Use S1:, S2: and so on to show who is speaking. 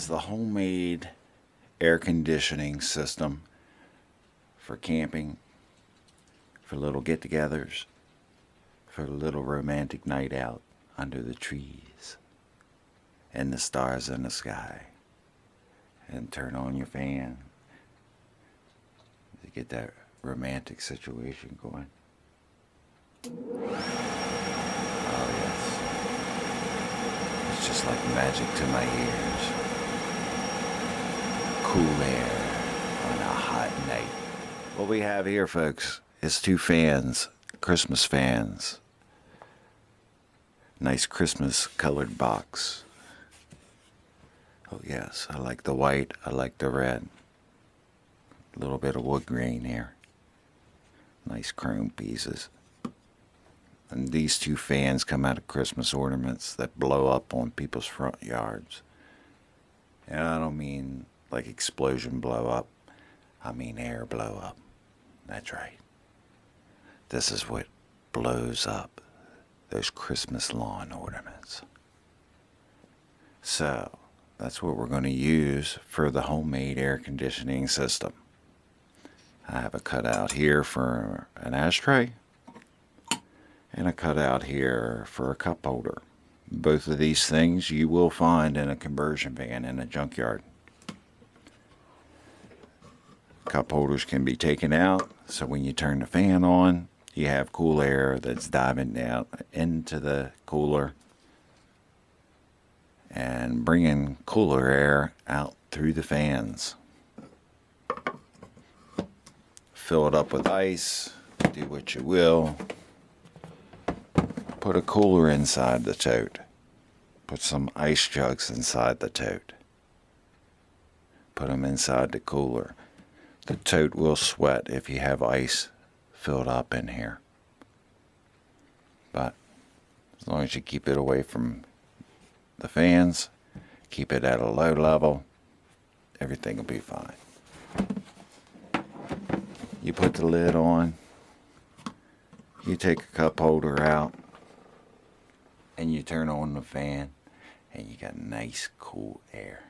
S1: is the homemade air conditioning system for camping, for little get-togethers, for a little romantic night out under the trees and the stars in the sky. And turn on your fan to get that romantic situation going. Oh yes, it's just like magic to my ears. Cool air on a hot night. What we have here, folks, is 2 fans, Christmas fans. Nice Christmas colored box. Oh yes, I like the white, I like the red. A little bit of wood grain here. Nice chrome pieces. And these 2 fans come out of Christmas ornaments that blow up on people's front yards. And I don't mean like explosion blow up. I mean air blow up. That's right. This is what blows up those Christmas lawn ornaments. So, that's what we're going to use for the homemade air conditioning system. I have a cutout here for an ashtray and a cutout here for a cup holder. Both of these things you will find in a conversion van in a junkyard. Cup holders can be taken out, so when you turn the fan on, you have cool air that's diving down into the cooler and bringing cooler air out through the fans. Fill it up with ice, do what you will. Put a cooler inside the tote. Put some ice jugs inside the tote. Put them inside the cooler. The tote will sweat if you have ice filled up in here. But as long as you keep it away from the fans, keep it at a low level, everything will be fine. You put the lid on, you take a cup holder out, and you turn on the fan, and you got nice cool air.